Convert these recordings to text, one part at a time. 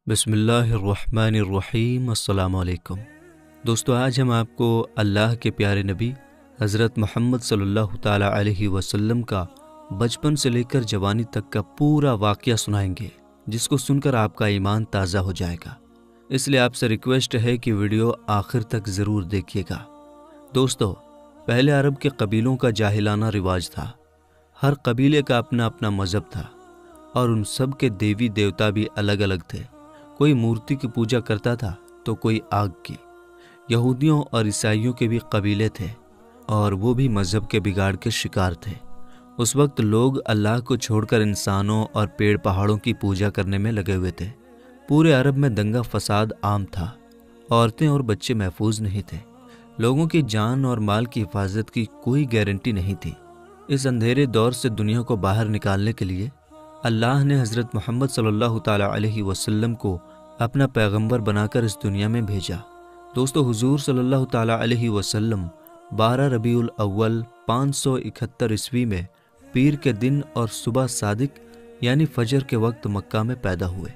بسم اللہ الرحمن الرحیم۔ السلام علیکم دوستو، آج ہم آپ کو اللہ کے پیارے نبی حضرت محمد صلی اللہ تعالیٰ علیہ وسلم کا بچپن سے لے کر جوانی تک کا پورا واقعہ سنائیں گے، جس کو سن کر آپ کا ایمان تازہ ہو جائے گا۔ اس لیے آپ سے ریکویسٹ ہے کہ ویڈیو آخر تک ضرور دیکھیے گا۔ دوستو، پہلے عرب کے قبیلوں کا جاہلانہ رواج تھا۔ ہر قبیلے کا اپنا اپنا مذہب تھا اور ان سب کے دیوی دیوتا بھی الگ الگ تھے۔ کوئی مورتی کی پوجا کرتا تھا تو کوئی آگ کی۔ یہودیوں اور عیسائیوں کے بھی قبیلے تھے اور وہ بھی مذہب کے بگاڑ کے شکار تھے۔ اس وقت لوگ اللہ کو چھوڑ کر انسانوں اور پیڑ پہاڑوں کی پوجا کرنے میں لگے ہوئے تھے۔ پورے عرب میں دنگا فساد عام تھا۔ عورتیں اور بچے محفوظ نہیں تھے۔ لوگوں کی جان اور مال کی حفاظت کی کوئی گارنٹی نہیں تھی۔ اس اندھیرے دور سے دنیا کو باہر نکالنے کے لیے اللہ نے حضرت محمد صلی اللہ تعالیٰ علیہ وسلم کو اپنا پیغمبر بنا کر اس دنیا میں بھیجا۔ دوستو، حضور صلی اللہ تعالیٰ علیہ وسلم 12 ربیع الاول 571 عیسوی میں پیر کے دن اور صبح صادق یعنی فجر کے وقت مکہ میں پیدا ہوئے۔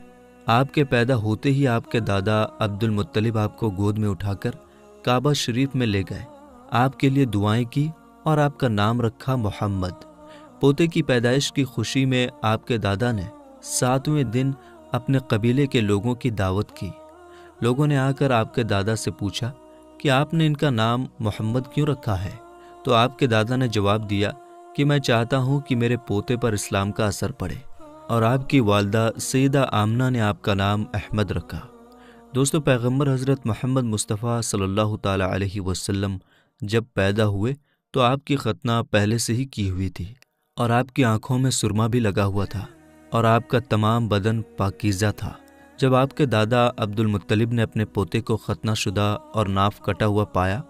آپ کے پیدا ہوتے ہی آپ کے دادا عبد المطلب آپ کو گود میں اٹھا کر کعبہ شریف میں لے گئے، آپ کے لیے دعائیں کی اور آپ کا نام رکھا محمد۔ پوتے کی پیدائش کی خوشی میں آپ کے دادا نے 7ویں دن اپنے قبیلے کے لوگوں کی دعوت کی۔ لوگوں نے آ کر آپ کے دادا سے پوچھا کہ آپ نے ان کا نام محمد کیوں رکھا ہے؟ تو آپ کے دادا نے جواب دیا کہ میں چاہتا ہوں کہ میرے پوتے پر اسلام کا اثر پڑے، اور آپ کی والدہ سیدہ آمنہ نے آپ کا نام احمد رکھا۔ دوستو، پیغمبر حضرت محمد مصطفیٰ صلی اللہ تعالیٰ علیہ وسلم جب پیدا ہوئے تو آپ کی ختنہ پہلے سے ہی کی ہوئی تھی، اور آپ کی آنکھوں میں سرما بھی لگا ہوا تھا، اور آپ کا تمام بدن پاکیزہ تھا۔ جب آپ کے دادا عبد المطلب نے اپنے پوتے کو ختنہ شدہ اور ناف کٹا ہوا پایا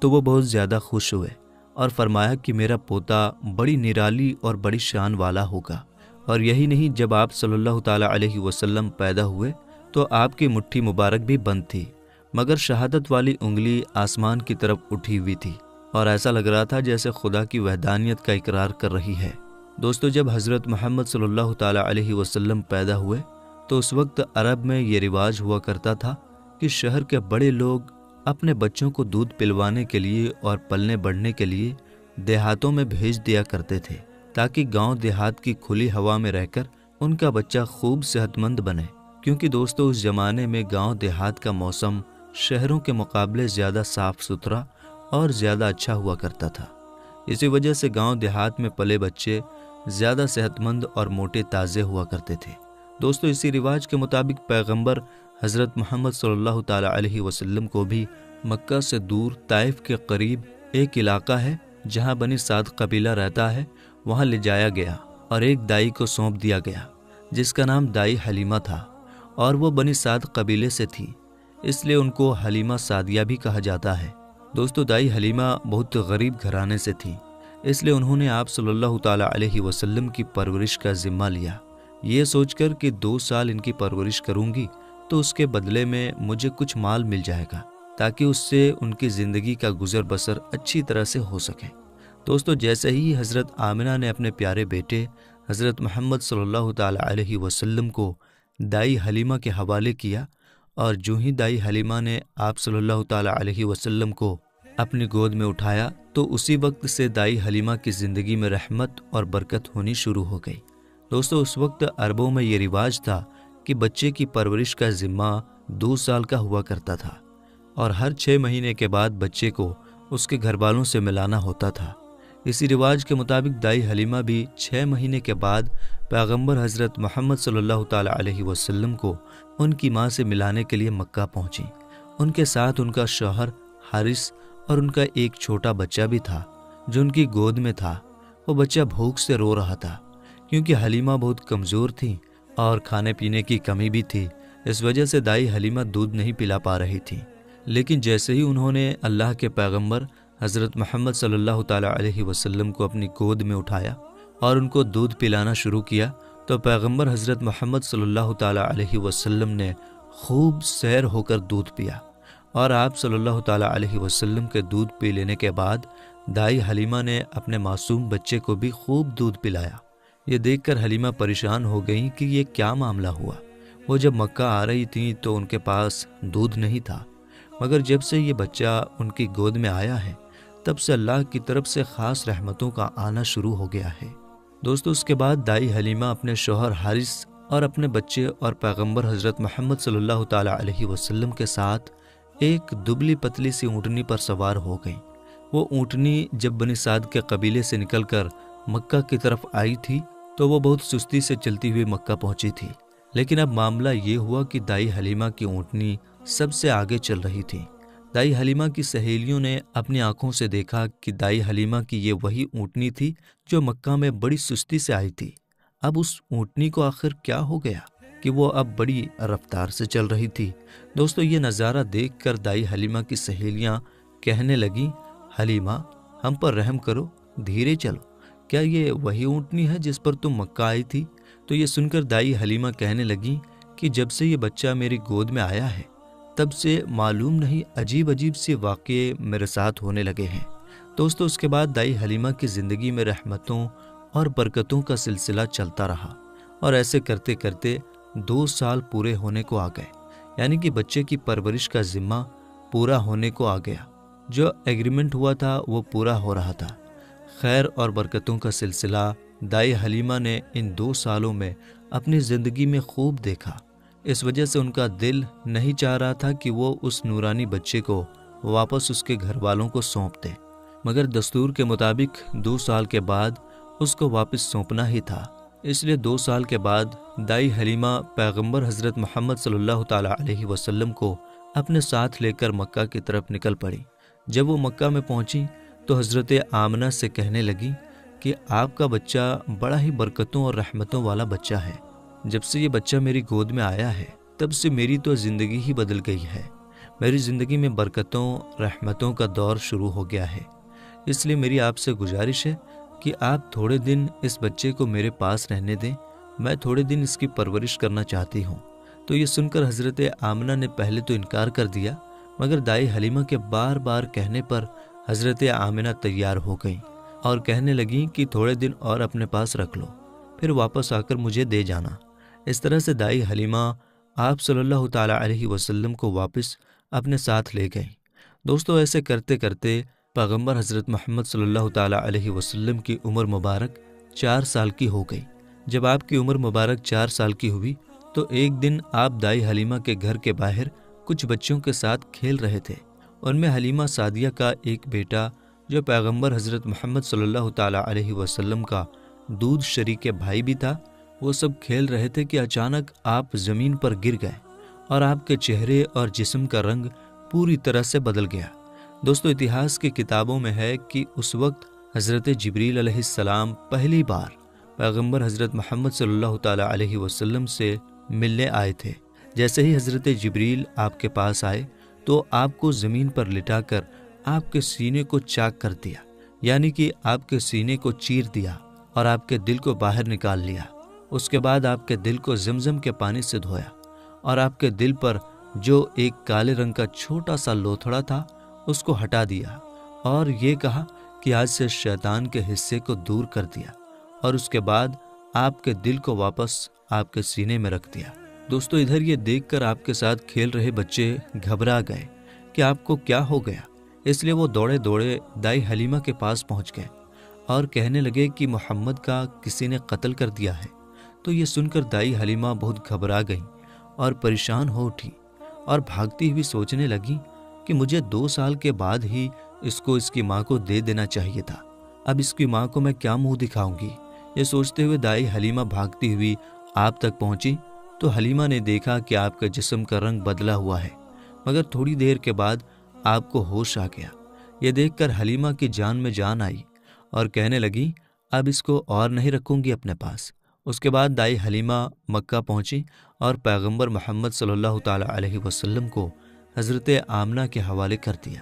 تو وہ بہت زیادہ خوش ہوئے اور فرمایا کہ میرا پوتا بڑی نرالی اور بڑی شان والا ہوگا۔ اور یہی نہیں، جب آپ صلی اللہ تعالیٰ علیہ وسلم پیدا ہوئے تو آپ کی مٹھی مبارک بھی بند تھی، مگر شہادت والی انگلی آسمان کی طرف اٹھی ہوئی تھی، اور ایسا لگ رہا تھا جیسے خدا کی وحدانیت کا اقرار کر رہی ہے۔ دوستو، جب حضرت محمد صلی اللہ تعالیٰ علیہ وسلم پیدا ہوئے تو اس وقت عرب میں یہ رواج ہوا کرتا تھا کہ شہر کے بڑے لوگ اپنے بچوں کو دودھ پلوانے کے لیے اور پلنے بڑھنے کے لیے دیہاتوں میں بھیج دیا کرتے تھے، تاکہ گاؤں دیہات کی کھلی ہوا میں رہ کر ان کا بچہ خوب صحت مند بنے۔ کیونکہ دوستو، اس زمانے میں گاؤں دیہات کا موسم شہروں کے مقابلے زیادہ صاف ستھرا اور زیادہ اچھا ہوا کرتا تھا۔ اسی وجہ سے گاؤں دیہات میں پلے بچے زیادہ صحت مند اور موٹے تازے ہوا کرتے تھے۔ دوستو، اسی رواج کے مطابق پیغمبر حضرت محمد صلی اللہ تعالیٰ علیہ وسلم کو بھی مکہ سے دور طائف کے قریب ایک علاقہ ہے جہاں بنی سعد قبیلہ رہتا ہے، وہاں لے جایا گیا اور ایک دائی کو سونپ دیا گیا جس کا نام دائی حلیمہ تھا، اور وہ بنی سعد قبیلے سے تھی، اس لیے ان کو حلیمہ سعدیہ بھی کہا جاتا ہے۔ دوستو، دائی حلیمہ بہت غریب گھرانے سے تھی، اس لیے انہوں نے آپ صلی اللہ تعالیٰ علیہ وسلم کی پرورش کا ذمہ لیا، یہ سوچ کر کہ 2 سال ان کی پرورش کروں گی تو اس کے بدلے میں مجھے کچھ مال مل جائے گا، تاکہ اس سے ان کی زندگی کا گزر بسر اچھی طرح سے ہو سکے۔ دوستو، جیسے ہی حضرت آمنہ نے اپنے پیارے بیٹے حضرت محمد صلی اللہ تعالیٰ علیہ وسلم کو دائی حلیمہ کے حوالے کیا، اور جو ہی دائی حلیمہ نے آپ صلی اللہ تعالیٰ علیہ وسلم کو اپنی گود میں اٹھایا تو اسی وقت سے دائی حلیمہ کی زندگی میں رحمت اور برکت ہونی شروع ہو گئی۔ دوستو، اس وقت عربوں میں یہ رواج تھا کہ بچے کی پرورش کا ذمہ 2 سال کا ہوا کرتا تھا، اور ہر 6 مہینے کے بعد بچے کو اس کے گھر والوں سے ملانا ہوتا تھا۔ اسی رواج کے مطابق دائی حلیمہ بھی 6 مہینے کے بعد پیغمبر حضرت محمد صلی اللہ تعالیٰ علیہ وسلم کو ان کی ماں سے ملانے کے لیے مکہ پہنچی۔ ان کے ساتھ ان کا شوہر حارث اور ان کا ایک چھوٹا بچہ بھی تھا جو ان کی گود میں تھا۔ وہ بچہ بھوک سے رو رہا تھا کیونکہ حلیمہ بہت کمزور تھی اور کھانے پینے کی کمی بھی تھی، اس وجہ سے دائی حلیمہ دودھ نہیں پلا پا رہی تھی۔ لیکن جیسے ہی انہوں نے اللہ کے پیغمبر حضرت محمد صلی اللہ تعالیٰ علیہ وسلم کو اپنی گود میں اٹھایا اور ان کو دودھ پلانا شروع کیا تو پیغمبر حضرت محمد صلی اللہ تعالیٰ علیہ وسلم نے خوب سیر ہو کر دودھ پیا، اور آپ صلی اللہ تعالیٰ علیہ وسلم کے دودھ پی لینے کے بعد دائی حلیمہ نے اپنے معصوم بچے کو بھی خوب دودھ پلایا۔ یہ دیکھ کر حلیمہ پریشان ہو گئیں کہ یہ کیا معاملہ ہوا۔ وہ جب مکہ آ رہی تھیں تو ان کے پاس دودھ نہیں تھا، مگر جب سے یہ بچہ ان کی گود میں آیا ہے تب سے اللہ کی طرف سے خاص رحمتوں کا آنا شروع ہو گیا ہے۔ دوستو، اس کے بعد دائی حلیمہ اپنے شوہر حارث اور اپنے بچے اور پیغمبر حضرت محمد صلی اللہ تعالیٰ علیہ وسلم کے ساتھ ایک دبلی پتلی سی اونٹنی پر سوار ہو گئیں۔ وہ اونٹنی جب بنی سعد کے قبیلے سے نکل کر مکہ کی طرف آئی تھی تو وہ بہت سستی سے چلتی ہوئی مکہ پہنچی تھی، لیکن اب معاملہ یہ ہوا کہ دائی حلیمہ کی اونٹنی سب سے آگے چل رہی تھی۔ دائی حلیمہ کی سہیلیوں نے اپنی آنکھوں سے دیکھا کہ دائی حلیمہ کی یہ وہی اونٹنی تھی جو مکہ میں بڑی سستی سے آئی تھی۔ اب اس اونٹنی کو آخر کیا ہو گیا کہ وہ اب بڑی رفتار سے چل رہی تھی۔ دوستو، یہ نظارہ دیکھ کر دائی حلیمہ کی سہیلیاں کہنے لگیں، حلیمہ ہم پر رحم کرو، دھیرے چلو، کیا یہ وہی اونٹنی ہے جس پر تم مکہ آئی تھی؟ تو یہ سن کر دائی حلیمہ کہنے لگیں کہ جب سے یہ بچہ میری گود میں آیا ہے تب سے معلوم نہیں عجیب عجیب سے واقعے میرے ساتھ ہونے لگے ہیں۔ دوستو، اس کے بعد دائی حلیمہ کی زندگی میں رحمتوں اور برکتوں کا سلسلہ چلتا رہا، اور ایسے کرتے کرتے 2 سال پورے ہونے کو آ گئے، یعنی کہ بچے کی پرورش کا ذمہ پورا ہونے کو آ گیا۔ جو ایگریمنٹ ہوا تھا وہ پورا ہو رہا تھا۔ خیر اور برکتوں کا سلسلہ دائی حلیمہ نے ان 2 سالوں میں اپنی زندگی میں خوب دیکھا۔ اس وجہ سے ان کا دل نہیں چاہ رہا تھا کہ وہ اس نورانی بچے کو واپس اس کے گھر والوں کو سونپ دے، مگر دستور کے مطابق 2 سال کے بعد اس کو واپس سونپنا ہی تھا۔ اس لیے 2 سال کے بعد دائی حلیمہ پیغمبر حضرت محمد صلی اللہ تعالیٰ علیہ وسلم کو اپنے ساتھ لے کر مکہ کی طرف نکل پڑی۔ جب وہ مکہ میں پہنچی تو حضرت آمنہ سے کہنے لگی کہ آپ کا بچہ بڑا ہی برکتوں اور رحمتوں والا بچہ ہے۔ جب سے یہ بچہ میری گود میں آیا ہے تب سے میری تو زندگی ہی بدل گئی ہے۔ میری زندگی میں برکتوں رحمتوں کا دور شروع ہو گیا ہے۔ اس لیے میری آپ سے گزارش ہے کہ آپ تھوڑے دن اس بچے کو میرے پاس رہنے دیں، میں تھوڑے دن اس کی پرورش کرنا چاہتی ہوں۔ تو یہ سن کر حضرت آمنہ نے پہلے تو انکار کر دیا، مگر دائی حلیمہ کے بار بار کہنے پر حضرت آمنہ تیار ہو گئیں اور کہنے لگیں کہ تھوڑے دن اور اپنے پاس رکھ لو، پھر واپس آ کر مجھے دے جانا۔ اس طرح سے دائی حلیمہ آپ صلی اللہ تعالیٰ علیہ وسلم کو واپس اپنے ساتھ لے گئیں۔ دوستو، ایسے کرتے کرتے پیغمبر حضرت محمد صلی اللہ تعالیٰ علیہ وسلم کی عمر مبارک 4 سال کی ہو گئی۔ جب آپ کی عمر مبارک 4 سال کی ہوئی تو ایک دن آپ دائی حلیمہ کے گھر کے باہر کچھ بچوں کے ساتھ کھیل رہے تھے۔ ان میں حلیمہ سعدیہ کا ایک بیٹا جو پیغمبر حضرت محمد صلی اللہ تعالیٰ علیہ وسلم کا دودھ شریک بھائی بھی تھا۔ وہ سب کھیل رہے تھے کہ اچانک آپ زمین پر گر گئے اور آپ کے چہرے اور جسم کا رنگ پوری طرح سے بدل گیا۔ دوستو، اتہاس کی کتابوں میں ہے کہ اس وقت حضرت جبریل علیہ السلام پہلی بار پیغمبر حضرت محمد صلی اللہ تعالیٰ علیہ وسلم سے ملنے آئے تھے۔ جیسے ہی حضرت جبریل آپ کے پاس آئے تو آپ کو زمین پر لٹا کر آپ کے سینے کو چاک کر دیا، یعنی کہ آپ کے سینے کو چیر دیا اور آپ کے دل کو باہر نکال لیا۔ اس کے بعد آپ کے دل کو زمزم کے پانی سے دھویا اور آپ کے دل پر جو ایک کالے رنگ کا چھوٹا سا لوتھڑا تھا اس کو ہٹا دیا اور یہ کہا کہ آج سے شیطان کے حصے کو دور کر دیا، اور اس کے بعد آپ کے دل کو واپس آپ کے سینے میں رکھ دیا۔ دوستو، ادھر یہ دیکھ کر آپ کے ساتھ کھیل رہے بچے گھبرا گئے کہ آپ کو کیا ہو گیا۔ اس لیے وہ دوڑے دوڑے دائی حلیمہ کے پاس پہنچ گئے اور کہنے لگے کہ محمد کا کسی نے قتل کر دیا ہے۔ تو یہ سن کر دائی حلیمہ بہت گھبرا گئیں اور پریشان ہو اٹھی اور بھاگتی ہوئی سوچنے لگی کہ مجھے 2 سال کے بعد ہی اس کو اس کی ماں کو دے دینا چاہیے تھا، اب اس کی ماں کو میں کیا منہ دکھاؤں گی۔ یہ سوچتے ہوئے دائی حلیمہ بھاگتی ہوئی آپ تک پہنچی تو حلیمہ نے دیکھا کہ آپ کا جسم کا رنگ بدلا ہوا ہے، مگر تھوڑی دیر کے بعد آپ کو ہوش آ گیا۔ یہ دیکھ کر حلیمہ کی جان میں جان آئی اور کہنے لگی اب اس کو اور نہیں رکھوں گی اپنے پاس۔ اس کے بعد دائی حلیمہ مکہ پہنچی اور پیغمبر محمد صلی اللہ تعالیٰ علیہ وسلم کو حضرت آمنہ کے حوالے کر دیا۔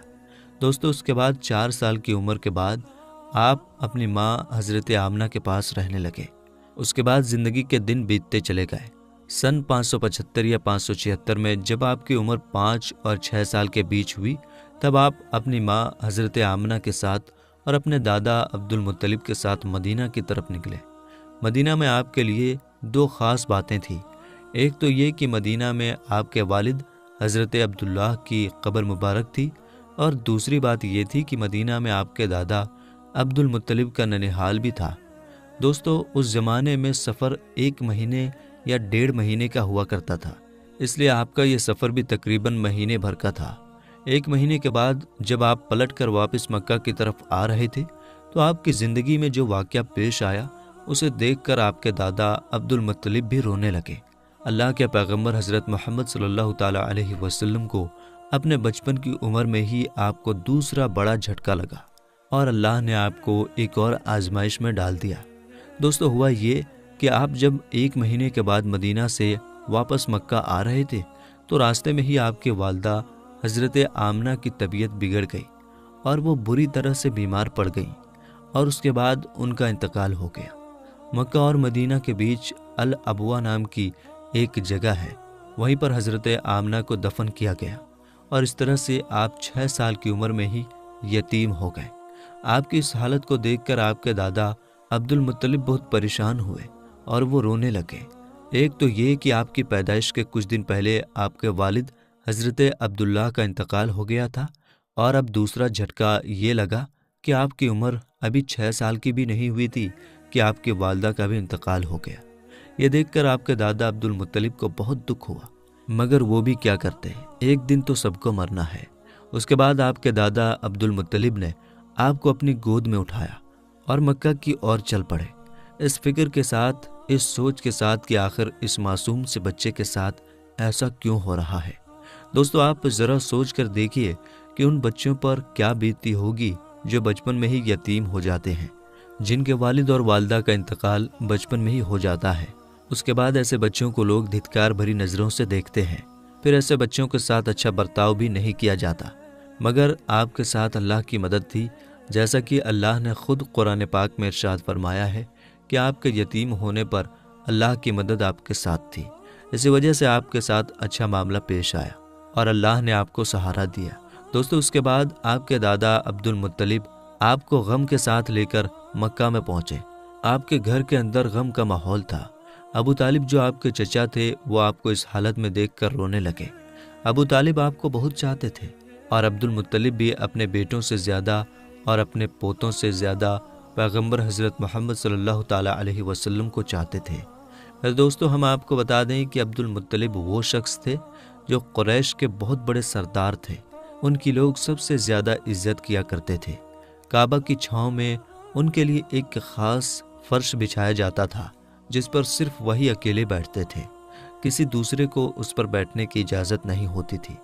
دوستو، اس کے بعد 4 سال کی عمر کے بعد آپ اپنی ماں حضرت آمنہ کے پاس رہنے لگے۔ اس کے بعد زندگی کے دن بیتتے چلے گئے۔ سن 575 یا 576 میں جب آپ کی عمر 5 اور 6 سال کے بیچ ہوئی تب آپ اپنی ماں حضرت آمنہ کے ساتھ اور اپنے دادا عبد المطلب کے ساتھ مدینہ کی طرف نکلے۔ مدینہ میں آپ کے لیے 2 خاص باتیں تھیں۔ ایک تو یہ کہ مدینہ میں آپ کے والد حضرت عبداللہ کی قبر مبارک تھی، اور دوسری بات یہ تھی کہ مدینہ میں آپ کے دادا عبد المطلب کا ننھال بھی تھا۔ دوستو، اس زمانے میں سفر 1 مہینے یا 1.5 مہینے کا ہوا کرتا تھا، اس لیے آپ کا یہ سفر بھی تقریباً مہینے بھر کا تھا۔ 1 مہینے کے بعد جب آپ پلٹ کر واپس مکہ کی طرف آ رہے تھے تو آپ کی زندگی میں جو واقعہ پیش آیا اسے دیکھ کر آپ کے دادا عبد المطلب بھی رونے لگے۔ اللہ کے پیغمبر حضرت محمد صلی اللہ تعالیٰ علیہ وسلم کو اپنے بچپن کی عمر میں ہی آپ کو دوسرا بڑا جھٹکا لگا اور اللہ نے آپ کو ایک اور آزمائش میں ڈال دیا۔ دوستو، ہوا یہ کہ آپ جب 1 مہینے کے بعد مدینہ سے واپس مکہ آ رہے تھے تو راستے میں ہی آپ کی والدہ حضرت آمنہ کی طبیعت بگڑ گئی اور وہ بری طرح سے بیمار پڑ گئیں، اور اس کے بعد ان کا انتقال ہو گیا۔ مکہ اور مدینہ کے بیچ الابوا نام کی ایک جگہ ہے، وہیں پر حضرت آمنہ کو دفن کیا گیا، اور اس طرح سے آپ 6 سال کی عمر میں ہی یتیم ہو گئے۔ آپ کی اس حالت کو دیکھ کر آپ کے دادا عبد المطلب بہت پریشان ہوئے اور وہ رونے لگے۔ ایک تو یہ کہ آپ کی پیدائش کے کچھ دن پہلے آپ کے والد حضرت عبداللہ کا انتقال ہو گیا تھا، اور اب دوسرا جھٹکا یہ لگا کہ آپ کی عمر ابھی 6 سال کی بھی نہیں ہوئی تھی کہ آپ کی والدہ کا بھی انتقال ہو گیا۔ یہ دیکھ کر آپ کے دادا عبد المطلب کو بہت دکھ ہوا، مگر وہ بھی کیا کرتے، ایک دن تو سب کو مرنا ہے۔ اس کے بعد آپ کے دادا عبد المطلب نے آپ کو اپنی گود میں اٹھایا اور مکہ کی اور چل پڑے، اس فکر کے ساتھ، اس سوچ کے ساتھ کہ آخر اس معصوم سے بچے کے ساتھ ایسا کیوں ہو رہا ہے۔ دوستو، آپ ذرا سوچ کر دیکھیے کہ ان بچوں پر کیا بیتتی ہوگی جو بچپن میں ہی یتیم ہو جاتے ہیں، جن کے والد اور والدہ کا انتقال بچپن میں ہی ہو جاتا ہے۔ اس کے بعد ایسے بچوں کو لوگ دھتکار بھری نظروں سے دیکھتے ہیں، پھر ایسے بچوں کے ساتھ اچھا برتاؤ بھی نہیں کیا جاتا۔ مگر آپ کے ساتھ اللہ کی مدد تھی، جیسا کہ اللہ نے خود قرآن پاک میں ارشاد فرمایا ہے کہ آپ کے یتیم ہونے پر اللہ کی مدد آپ کے ساتھ تھی۔ اسی وجہ سے آپ کے ساتھ اچھا معاملہ پیش آیا اور اللہ نے آپ کو سہارا دیا۔ دوستو، اس کے بعد آپ کے دادا عبد المطلب آپ کو غم کے ساتھ لے کر مکہ میں پہنچے۔ آپ کے گھر کے اندر غم کا ماحول تھا۔ ابو طالب جو آپ کے چچا تھے وہ آپ کو اس حالت میں دیکھ کر رونے لگے۔ ابو طالب آپ کو بہت چاہتے تھے، اور عبد المطلب بھی اپنے بیٹوں سے زیادہ اور اپنے پوتوں سے زیادہ پیغمبر حضرت محمد صلی اللہ تعالیٰ علیہ وسلم کو چاہتے تھے۔ دوستو، ہم آپ کو بتا دیں کہ عبد المطلب وہ شخص تھے جو قریش کے بہت بڑے سردار تھے۔ ان کی لوگ سب سے زیادہ عزت کیا کرتے تھے۔ کعبہ کی چھاؤں میں ان کے لیے ایک خاص فرش بچھایا جاتا تھا جس پر صرف وہی اکیلے بیٹھتے تھے، کسی دوسرے کو اس پر بیٹھنے کی اجازت نہیں ہوتی تھی۔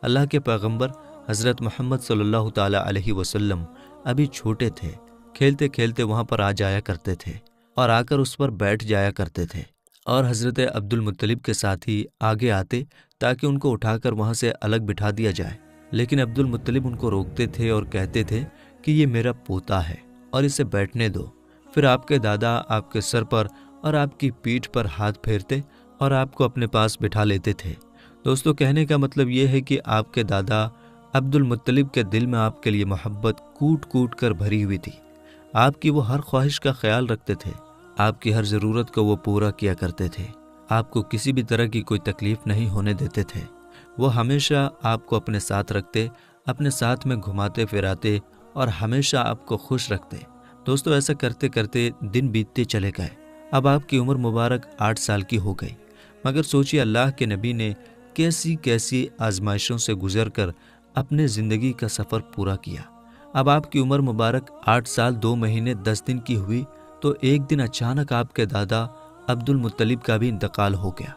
اللہ کے پیغمبر حضرت محمد صلی اللہ تعالیٰ علیہ وسلم ابھی چھوٹے تھے، کھیلتے کھیلتے وہاں پر آ جایا کرتے تھے اور آ کر اس پر بیٹھ جایا کرتے تھے، اور حضرت عبد المطلب کے ساتھی آگے آتے تاکہ ان کو اٹھا کر وہاں سے الگ بٹھا دیا جائے، لیکن عبد المطلب ان کو روکتے تھے اور کہتے تھے کہ یہ میرا پوتا ہے اور اسے بیٹھنے دو۔ پھر آپ کے دادا آپ کے سر پر اور آپ کی پیٹھ پر ہاتھ پھیرتے اور آپ کو اپنے پاس بٹھا لیتے تھے۔ دوستو، کہنے کا مطلب یہ ہے کہ آپ کے دادا عبد المطلب کے دل میں آپ کے لیے محبت کوٹ کوٹ کر بھری ہوئی تھی۔ آپ کی وہ ہر خواہش کا خیال رکھتے تھے، آپ کی ہر ضرورت کو وہ پورا کیا کرتے تھے، آپ کو کسی بھی طرح کی کوئی تکلیف نہیں ہونے دیتے تھے۔ وہ ہمیشہ آپ کو اپنے ساتھ رکھتے، اپنے ساتھ میں گھماتے پھراتے اور ہمیشہ آپ کو خوش رکھتے۔ دوستو، ایسا کرتے کرتے دن بیتتے چلے گئے۔ اب آپ کی عمر مبارک 8 سال کی ہو گئی، مگر سوچیے اللہ کے نبی نے کیسی کیسی آزمائشوں سے گزر کر اپنے زندگی کا سفر پورا کیا۔ اب آپ کی عمر مبارک 8 سال 2 مہینے 10 دن کی ہوئی تو ایک دن اچانک آپ کے دادا عبد المطلب کا بھی انتقال ہو گیا۔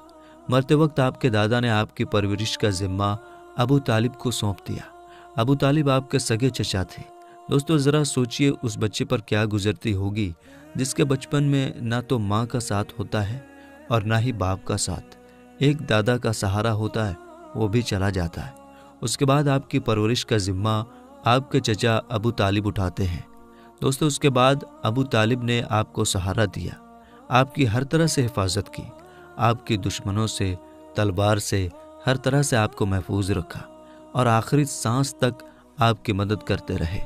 مرتے وقت آپ کے دادا نے آپ کی پرورش کا ذمہ ابو طالب کو سونپ دیا۔ ابو طالب آپ کے سگے چچا تھے۔ دوستو، ذرا سوچئے اس بچے پر کیا گزرتی ہوگی جس کے بچپن میں نہ تو ماں کا ساتھ ہوتا ہے اور نہ ہی باپ کا ساتھ، ایک دادا کا سہارا ہوتا ہے، وہ بھی چلا جاتا ہے۔ اس کے بعد آپ کی پرورش کا ذمہ آپ کے چچا ابو طالب اٹھاتے ہیں۔ دوستو، اس کے بعد ابو طالب نے آپ کو سہارا دیا، آپ کی ہر طرح سے حفاظت کی، آپ کی دشمنوں سے، تلوار سے، ہر طرح سے آپ کو محفوظ رکھا اور آخری سانس تک آپ کی مدد کرتے رہے۔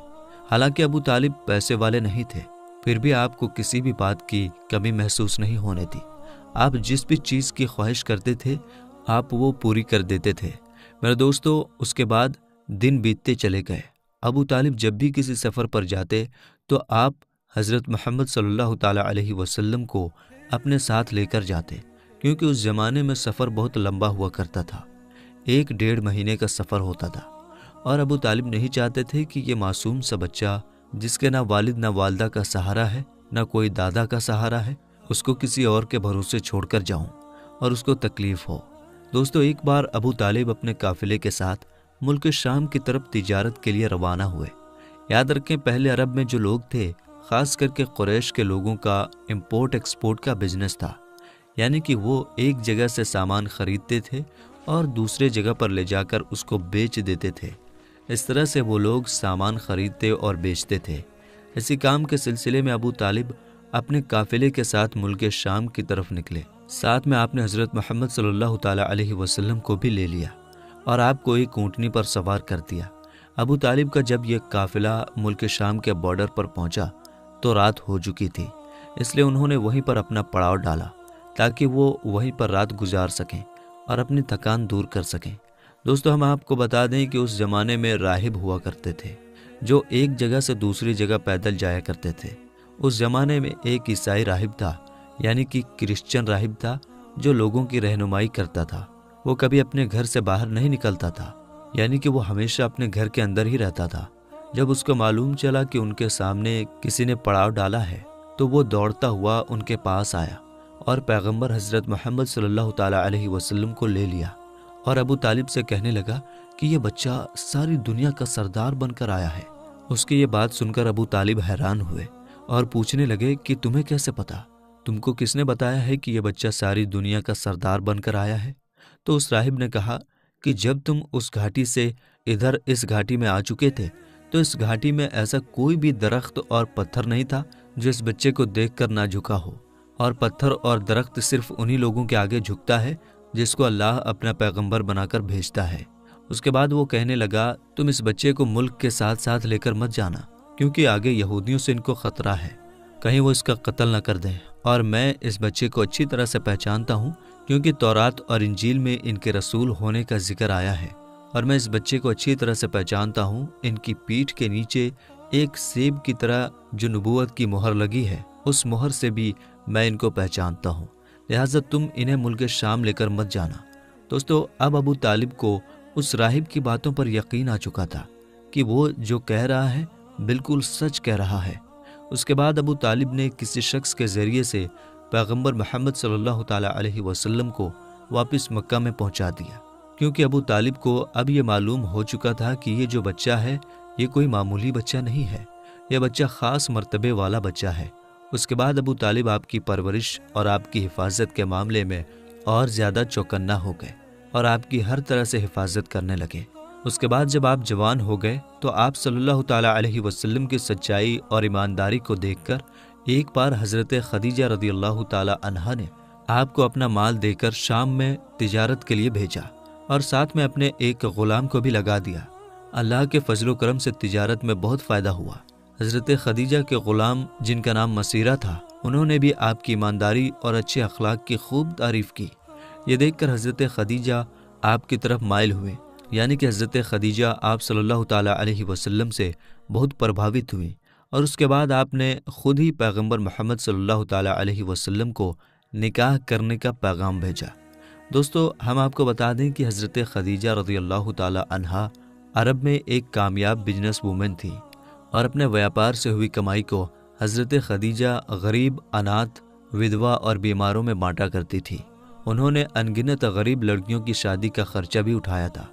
حالانکہ ابو طالب پیسے والے نہیں تھے، پھر بھی آپ کو کسی بھی بات کی کمی محسوس نہیں ہونے دی۔ آپ جس بھی چیز کی خواہش کرتے تھے آپ وہ پوری کر دیتے تھے۔ میرے دوستو، اس کے بعد دن بیتتے چلے گئے۔ ابو طالب جب بھی کسی سفر پر جاتے تو آپ حضرت محمد صلی اللہ تعالیٰ علیہ وسلم کو اپنے ساتھ لے کر جاتے، کیونکہ اس زمانے میں سفر بہت لمبا ہوا کرتا تھا، 1-1.5 مہینے کا سفر ہوتا تھا، اور ابو طالب نہیں چاہتے تھے کہ یہ معصوم سا بچہ جس کے نہ والد نہ والدہ کا سہارا ہے، نہ کوئی دادا کا سہارا ہے، اس کو کسی اور کے بھروسے چھوڑ کر جاؤں اور اس کو تکلیف ہو۔ دوستو، ایک بار ابو طالب اپنے قافلے کے ساتھ ملک شام کی طرف تجارت کے لیے روانہ ہوئے۔ یاد رکھیں، پہلے عرب میں جو لوگ تھے، خاص کر کے قریش کے لوگوں کا امپورٹ ایکسپورٹ کا بزنس تھا، یعنی کہ وہ ایک جگہ سے سامان خریدتے تھے اور دوسرے جگہ پر لے جا کر اس کو بیچ دیتے تھے۔ اس طرح سے وہ لوگ سامان خریدتے اور بیچتے تھے۔ اسی کام کے سلسلے میں ابو طالب اپنے قافلے کے ساتھ ملک شام کی طرف نکلے۔ ساتھ میں آپ نے حضرت محمد صلی اللہ تعالیٰ علیہ وسلم کو بھی لے لیا اور آپ کو ایک اونٹنی پر سوار کر دیا۔ ابو طالب کا جب یہ قافلہ ملک شام کے بارڈر پر پہنچا تو رات ہو چکی تھی، اس لیے انہوں نے وہیں پر اپنا پڑاؤ ڈالا تاکہ وہ وہیں پر رات گزار سکیں اور اپنی تھکان دور کر سکیں۔ دوستو، ہم آپ کو بتا دیں کہ اس زمانے میں راہب ہوا کرتے تھے جو ایک جگہ سے دوسری جگہ پیدل جایا کرتے تھے۔ اس زمانے میں ایک عیسائی راہب تھا، یعنی کہ کرسچن راہب تھا، جو لوگوں کی رہنمائی کرتا تھا۔ وہ کبھی اپنے گھر سے باہر نہیں نکلتا تھا، یعنی کہ وہ ہمیشہ اپنے گھر کے اندر ہی رہتا تھا۔ جب اس کو معلوم چلا کہ ان کے سامنے کسی نے پڑاؤ ڈالا ہے تو وہ دوڑتا ہوا ان کے پاس آیا اور پیغمبر حضرت محمد صلی اللہ تعالیٰ علیہ وسلم کو لے لیا اور ابو طالب سے کہنے لگا کہ یہ بچہ ساری دنیا کا سردار بن کر آیا ہے۔ اس کی یہ بات سن کر ابو طالب حیران ہوئے اور پوچھنے لگے کہ تمہیں کیسے پتا؟ تم کو کس نے بتایا ہے کہ یہ بچہ ساری دنیا کا سردار بن کر آیا ہے؟ تو اس راہب نے کہا کہ جب تم اس گھاٹی سے ادھر اس گھاٹی میں آ چکے تھے تو اس گھاٹی میں ایسا کوئی بھی درخت اور پتھر نہیں تھا جو اس بچے کو دیکھ کر نہ جھکا ہو، اور پتھر اور درخت صرف انہی لوگوں کے آگے جھکتا ہے جس کو اللہ اپنا پیغمبر بنا کر بھیجتا ہے۔ اس کے بعد وہ کہنے لگا، تم اس بچے کو ملک کے ساتھ ساتھ لے کر مت جانا، کیونکہ آگے یہودیوں سے ان کو خطرہ ہے، کہیں وہ اس کا قتل نہ کر دیں، اور میں اس بچے کو اچھی طرح سے پہچانتا ہوں کیونکہ تورات اور انجیل میں ان کے رسول ہونے کا ذکر آیا ہے، اور میں اس بچے کو اچھی طرح سے پہچانتا ہوں۔ ان کی پیٹھ کے نیچے ایک سیب کی طرح جو نبوت کی مہر لگی ہے، اس مہر سے بھی میں ان کو پہچانتا ہوں، لہٰذا تم انہیں ملک شام لے کر مت جانا۔ دوستو، اب ابو طالب کو اس راہب کی باتوں پر یقین آ چکا تھا کہ وہ جو کہہ رہا ہے بالکل سچ کہہ رہا ہے۔ اس کے بعد ابو طالب نے کسی شخص کے ذریعے سے پیغمبر محمد صلی اللہ تعالیٰ علیہ وسلم کو واپس مکہ میں پہنچا دیا، کیونکہ ابو طالب کو اب یہ معلوم ہو چکا تھا کہ یہ جو بچہ ہے یہ کوئی معمولی بچہ نہیں ہے، یہ بچہ خاص مرتبے والا بچہ ہے۔ اس کے بعد ابو طالب آپ کی پرورش اور آپ کی حفاظت کے معاملے میں اور زیادہ چوکنا ہو گئے اور آپ کی ہر طرح سے حفاظت کرنے لگے۔ اس کے بعد جب آپ جوان ہو گئے تو آپ صلی اللہ تعالیٰ علیہ وسلم کی سچائی اور ایمانداری کو دیکھ کر ایک بار حضرت خدیجہ رضی اللہ تعالیٰ عنہا نے آپ کو اپنا مال دے کر شام میں تجارت کے لیے بھیجا اور ساتھ میں اپنے ایک غلام کو بھی لگا دیا۔ اللہ کے فضل و کرم سے تجارت میں بہت فائدہ ہوا۔ حضرت خدیجہ کے غلام جن کا نام مسیرہ تھا، انہوں نے بھی آپ کی ایمانداری اور اچھے اخلاق کی خوب تعریف کی۔ یہ دیکھ کر حضرت خدیجہ آپ کی طرف مائل ہوئے، یعنی کہ حضرت خدیجہ آپ صلی اللہ تعالیٰ علیہ وسلم سے بہت پربھاوت ہوئی، اور اس کے بعد آپ نے خود ہی پیغمبر محمد صلی اللہ تعالیٰ علیہ وسلم کو نکاح کرنے کا پیغام بھیجا۔ دوستو، ہم آپ کو بتا دیں کہ حضرت خدیجہ رضی اللہ تعالیٰ عنہا عرب میں ایک کامیاب بزنس وومن تھی، اور اپنے ویاپار سے ہوئی کمائی کو حضرت خدیجہ غریب، اناتھ، ودوا اور بیماروں میں بانٹا کرتی تھی۔ انہوں نے انگنت غریب لڑکیوں کی شادی کا خرچہ بھی اٹھایا تھا،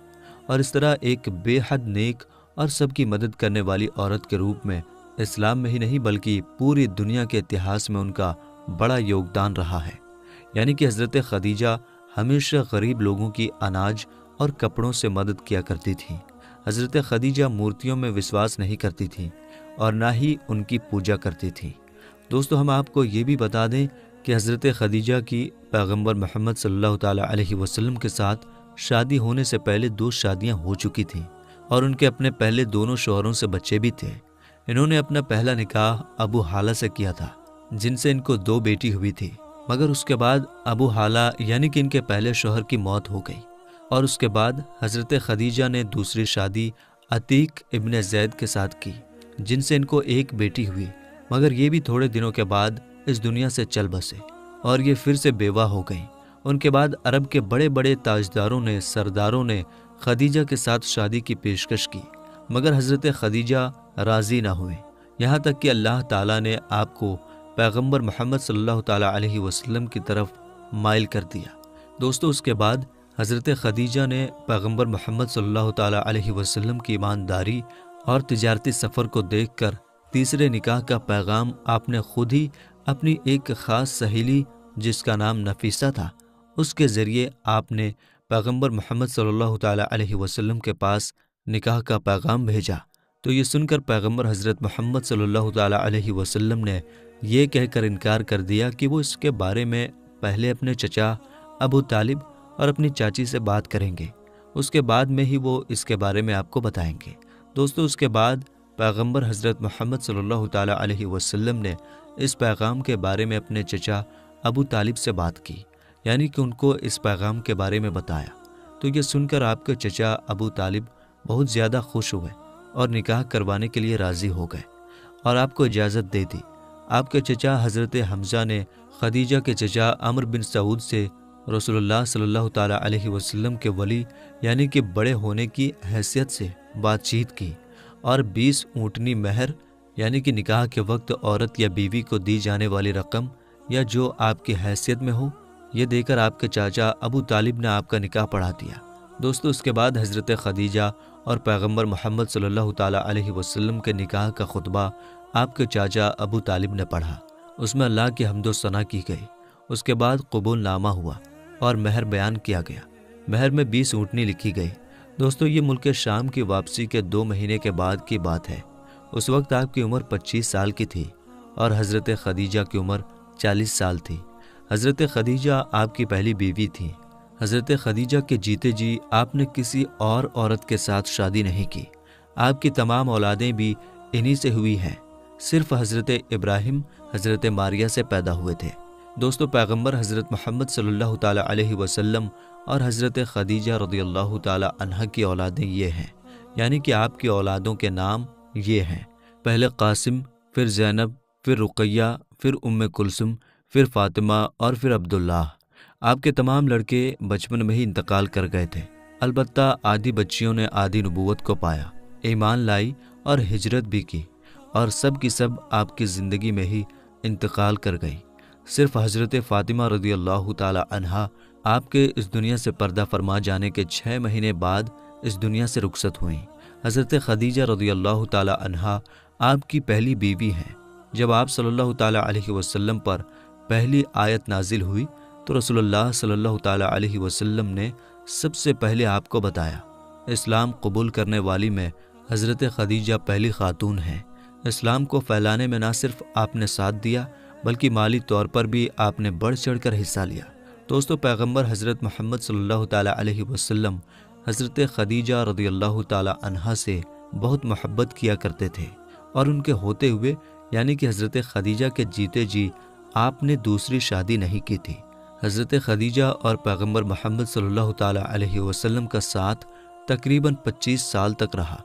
اور اس طرح ایک بے حد نیک اور سب کی مدد کرنے والی عورت کے روپ میں اسلام میں ہی نہیں بلکہ پوری دنیا کے اتہاس میں ان کا بڑا یوگدان رہا ہے۔ یعنی کہ حضرت خدیجہ ہمیشہ غریب لوگوں کی اناج اور کپڑوں سے مدد کیا کرتی تھیں۔ حضرت خدیجہ مورتیوں میں وشواس نہیں کرتی تھیں اور نہ ہی ان کی پوجا کرتی تھیں۔ دوستو، ہم آپ کو یہ بھی بتا دیں کہ حضرت خدیجہ کی پیغمبر محمد صلی اللہ تعالیٰ علیہ وسلم کے ساتھ شادی ہونے سے پہلے 2 شادیاں ہو چکی تھیں، اور ان کے اپنے پہلے دونوں شوہروں سے بچے بھی تھے۔ انہوں نے اپنا پہلا نکاح ابو حالہ سے کیا تھا، جن سے ان کو 2 بیٹی ہوئی تھی۔ مگر اس کے بعد ابو حالہ یعنی کہ ان کے پہلے شوہر کی موت ہو گئی، اور اس کے بعد حضرت خدیجہ نے دوسری شادی عتیق ابن زید کے ساتھ کی، جن سے ان کو ایک بیٹی ہوئی، مگر یہ بھی تھوڑے دنوں کے بعد اس دنیا سے چل بسے اور یہ پھر سے بیوہ ہو گئیں۔ ان کے بعد عرب کے بڑے بڑے تاجداروں نے، سرداروں نے خدیجہ کے ساتھ شادی کی پیشکش کی، مگر حضرت خدیجہ راضی نہ ہوئے، یہاں تک کہ اللہ تعالیٰ نے آپ کو پیغمبر محمد صلی اللہ تعالیٰ علیہ وسلم کی طرف مائل کر دیا۔ دوستو، اس کے بعد حضرت خدیجہ نے پیغمبر محمد صلی اللہ تعالیٰ علیہ وسلم کی ایمانداری اور تجارتی سفر کو دیکھ کر تیسرے نکاح کا پیغام آپ نے خود ہی اپنی ایک خاص سہیلی جس کا نام نفیسہ تھا، اس کے ذریعے آپ نے پیغمبر محمد صلی اللہ تعالیٰ علیہ وسلم کے پاس نکاح کا پیغام بھیجا۔ تو یہ سن کر پیغمبر حضرت محمد صلی اللہ تعالیٰ علیہ وسلم نے یہ کہہ کر انکار کر دیا کہ وہ اس کے بارے میں پہلے اپنے چچا ابو طالب اور اپنی چاچی سے بات کریں گے، اس کے بعد میں ہی وہ اس کے بارے میں آپ کو بتائیں گے۔ دوستو، اس کے بعد پیغمبر حضرت محمد صلی اللہ تعالیٰ علیہ وسلم نے اس پیغام کے بارے میں اپنے چچا ابو طالب سے بات کی، یعنی کہ ان کو اس پیغام کے بارے میں بتایا۔ تو یہ سن کر آپ کے چچا ابو طالب بہت زیادہ خوش ہوئے اور نکاح کروانے کے لیے راضی ہو گئے اور آپ کو اجازت دے دی۔ آپ کے چچا حضرت حمزہ نے خدیجہ کے چچا عمرو بن سعود سے رسول اللہ صلی اللہ تعالیٰ علیہ وسلم کے ولی یعنی کہ بڑے ہونے کی حیثیت سے بات چیت کی اور 20 اونٹنی مہر یعنی کہ نکاح کے وقت عورت یا بیوی کو دی جانے والی رقم یا جو آپ کی حیثیت میں ہو، یہ دے کر آپ کے چاچا ابو طالب نے آپ کا نکاح پڑھا دیا۔ دوستو، اس کے بعد حضرت خدیجہ اور پیغمبر محمد صلی اللہ تعالیٰ علیہ وسلم کے نکاح کا خطبہ آپ کے چاچا ابو طالب نے پڑھا۔ اس میں اللہ کی حمد و ثنا کی گئی۔ اس کے بعد قبول نامہ ہوا اور مہر بیان کیا گیا۔ مہر میں 20 اونٹنی لکھی گئی۔ دوستو، یہ ملک شام کی واپسی کے 2 مہینے کے بعد کی بات ہے۔ اس وقت آپ کی عمر 25 سال کی تھی اور حضرت خدیجہ کی عمر 40 سال تھی۔ حضرت خدیجہ آپ کی پہلی بیوی تھی۔ حضرت خدیجہ کے جیتے جی آپ نے کسی اور عورت کے ساتھ شادی نہیں کی۔ آپ کی تمام اولادیں بھی انہی سے ہوئی ہیں، صرف حضرت ابراہیم حضرت ماریہ سے پیدا ہوئے تھے۔ دوستو، پیغمبر حضرت محمد صلی اللہ تعالیٰ علیہ وسلم اور حضرت خدیجہ رضی اللہ تعالیٰ عنہا کی اولادیں یہ ہیں، یعنی کہ آپ کی اولادوں کے نام یہ ہیں: پہلے قاسم، پھر زینب، پھر رقیہ، پھر ام کلثوم، پھر فاطمہ اور پھر عبداللہ۔ آپ کے تمام لڑکے بچپن میں ہی انتقال کر گئے تھے، البتہ آدھی بچیوں نے آدھی نبوت کو پایا، ایمان لائی اور ہجرت بھی کی، اور سب کی سب آپ کی زندگی میں ہی انتقال کر گئی۔ صرف حضرت فاطمہ رضی اللہ تعالیٰ عنہا آپ کے اس دنیا سے پردہ فرما جانے کے 6 مہینے بعد اس دنیا سے رخصت ہوئیں۔ حضرت خدیجہ رضی اللہ تعالیٰ عنہا آپ کی پہلی بیوی ہیں۔ جب آپ صلی اللہ تعالیٰ علیہ وسلم پر پہلی آیت نازل ہوئی تو رسول اللہ صلی اللہ تعالیٰ علیہ وسلم نے سب سے پہلے آپ کو بتایا۔ اسلام قبول کرنے والی میں حضرت خدیجہ پہلی خاتون ہیں۔ اسلام کو پھیلانے میں نہ صرف آپ نے ساتھ دیا بلکہ مالی طور پر بھی آپ نے بڑھ چڑھ کر حصہ لیا۔ دوستو، پیغمبر حضرت محمد صلی اللہ تعالیٰ علیہ وسلم حضرت خدیجہ رضی اللہ تعالیٰ عنہا سے بہت محبت کیا کرتے تھے، اور ان کے ہوتے ہوئے یعنی کہ حضرت خدیجہ کے جیتے جی آپ نے دوسری شادی نہیں کی تھی۔ حضرت خدیجہ اور پیغمبر محمد صلی اللہ تعالیٰ علیہ وسلم کا ساتھ تقریباً 25 سال تک رہا۔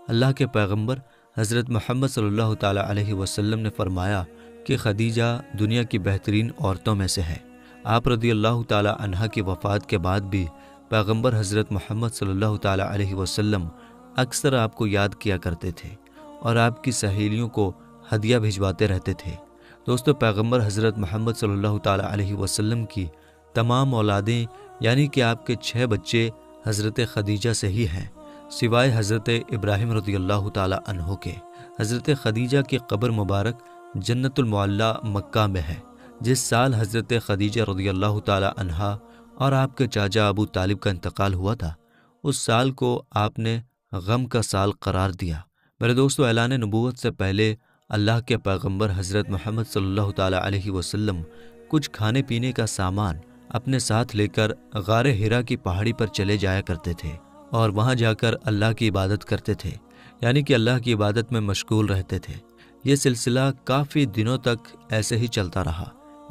اللہ کے پیغمبر حضرت محمد صلی اللہ تعالیٰ علیہ وسلم نے فرمایا کہ خدیجہ دنیا کی بہترین عورتوں میں سے ہے۔ آپ رضی اللہ تعالیٰ عنہا کی وفات کے بعد بھی پیغمبر حضرت محمد صلی اللہ تعالیٰ علیہ وسلم اکثر آپ کو یاد کیا کرتے تھے اور آپ کی سہیلیوں کو ہدیہ بھجواتے رہتے تھے۔ دوستو، پیغمبر حضرت محمد صلی اللہ تعالیٰ علیہ وسلم کی تمام اولادیں یعنی کہ آپ کے 6 بچے حضرت خدیجہ سے ہی ہیں، سوائے حضرت ابراہیم رضی اللہ تعالیٰ عنہ کے۔ حضرت خدیجہ کی قبر مبارک جنت المعلیٰ مکہ میں ہے۔ جس سال حضرت خدیجہ رضی اللہ تعالیٰ عنہا اور آپ کے چاچا ابو طالب کا انتقال ہوا تھا، اس سال کو آپ نے غم کا سال قرار دیا۔ میرے دوستو، اعلان نبوت سے پہلے اللہ کے پیغمبر حضرت محمد صلی اللہ تعالیٰ علیہ وسلم کچھ کھانے پینے کا سامان اپنے ساتھ لے کر غار حرا کی پہاڑی پر چلے جایا کرتے تھے اور وہاں جا کر اللہ کی عبادت کرتے تھے، یعنی کہ اللہ کی عبادت میں مشغول رہتے تھے۔ یہ سلسلہ کافی دنوں تک ایسے ہی چلتا رہا۔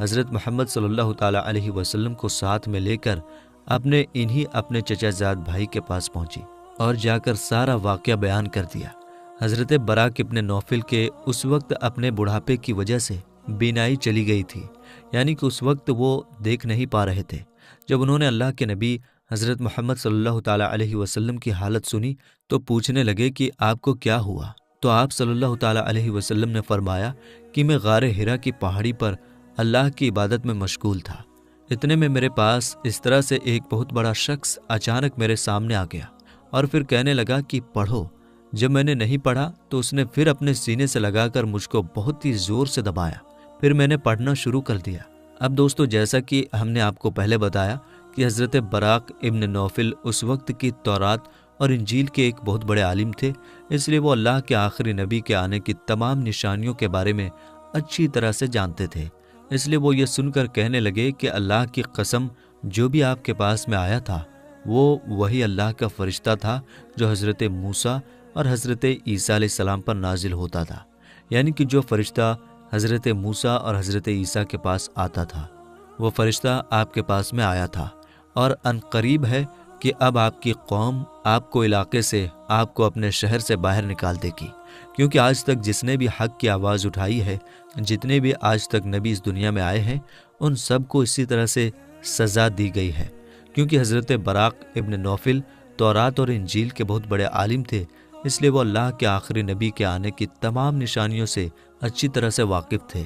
حضرت محمد صلی اللہ تعالیٰ علیہ وسلم کو ساتھ میں لے کر اپنے چچا زاد بھائی کے پاس پہنچی اور جا کر سارا واقعہ بیان کر دیا۔ حضرت براق ابن نوفل کے اس وقت اپنے بڑھاپے کی وجہ سے بینائی چلی گئی تھی، یعنی کہ اس وقت وہ دیکھ نہیں پا رہے تھے۔ جب انہوں نے اللہ کے نبی حضرت محمد صلی اللہ تعالیٰ علیہ وسلم کی حالت سنی تو پوچھنے لگے کہ آپ کو کیا ہوا؟ تو آپ صلی اللہ تعالیٰ علیہ وسلم نے فرمایا کہ میں غار ہرا کی پہاڑی پر اللہ کی عبادت میں مشغول تھا۔ اتنے میں میرے پاس اس طرح سے ایک بہت بڑا شخص اچانک میرے سامنے آ گیا اور پھر کہنے لگا کہ پڑھو۔ جب میں نے نہیں پڑھا تو اس نے پھر اپنے سینے سے لگا کر مجھ کو بہت ہی زور سے دبایا، پھر میں نے پڑھنا شروع کر دیا۔ اب دوستو، جیسا کہ ہم نے آپ کو پہلے بتایا کہ حضرت براق ابن نوفل اس وقت کی تورات اور انجیل کے ایک بہت بڑے عالم تھے، اس لیے وہ اللہ کے آخری نبی کے آنے کی تمام نشانیوں کے بارے میں اچھی طرح سے جانتے تھے۔ اس لیے وہ یہ سن کر کہنے لگے کہ اللہ کی قسم، جو بھی آپ کے پاس میں آیا تھا وہ وہی اللہ کا فرشتہ تھا جو حضرت موسیٰ اور حضرت عیسیٰ علیہ السلام پر نازل ہوتا تھا، یعنی کہ جو فرشتہ حضرت موسیٰ اور حضرت عیسیٰ کے پاس آتا تھا وہ فرشتہ آپ کے پاس میں آیا تھا، اور ان قریب ہے کہ اب آپ کی قوم آپ کو علاقے سے، آپ کو اپنے شہر سے باہر نکال دے گی، کیونکہ آج تک جس نے بھی حق کی آواز اٹھائی ہے، جتنے بھی آج تک نبی اس دنیا میں آئے ہیں، ان سب کو اسی طرح سے سزا دی گئی ہے، کیونکہ حضرت براق ابن نوفل تورات اور انجیل کے بہت بڑے عالم تھے، اس لیے وہ اللہ کے آخری نبی کے آنے کی تمام نشانیوں سے اچھی طرح سے واقف تھے،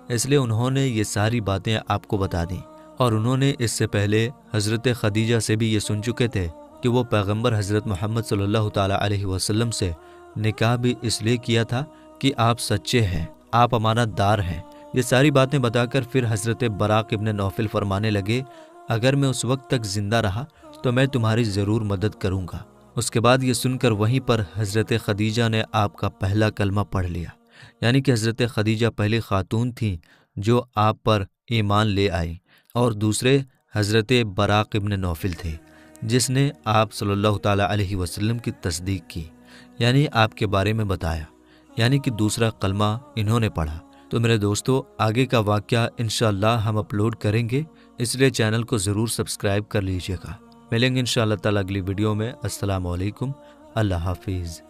اس لیے انہوں نے یہ ساری باتیں آپ کو بتا دیں۔ اور انہوں نے اس سے پہلے حضرت خدیجہ سے بھی یہ سن چکے تھے کہ وہ پیغمبر حضرت محمد صلی اللہ تعالیٰ علیہ وسلم سے نکاح بھی اس لیے کیا تھا کہ آپ سچے ہیں، آپ امانت دار ہیں۔ یہ ساری باتیں بتا کر پھر حضرت براق ابن نوفل فرمانے لگے، اگر میں اس وقت تک زندہ رہا تو میں تمہاری ضرور مدد کروں گا۔ اس کے بعد یہ سن کر وہیں پر حضرت خدیجہ نے آپ کا پہلا کلمہ پڑھ لیا، یعنی کہ حضرت خدیجہ پہلی خاتون تھیں جو آپ پر ایمان لے آئی، اور دوسرے حضرت براق ابن نوفل تھے جس نے آپ صلی اللہ تعالیٰ علیہ وسلم کی تصدیق کی، یعنی آپ کے بارے میں بتایا، یعنی کہ دوسرا کلمہ انہوں نے پڑھا۔ تو میرے دوستو، آگے کا واقعہ انشاءاللہ ہم اپلوڈ کریں گے، اس لیے چینل کو ضرور سبسکرائب کر لیجیے گا۔ ملیں گے انشاءاللہ تعالیٰ اگلی ویڈیو میں۔ السلام علیکم، اللہ حافظ۔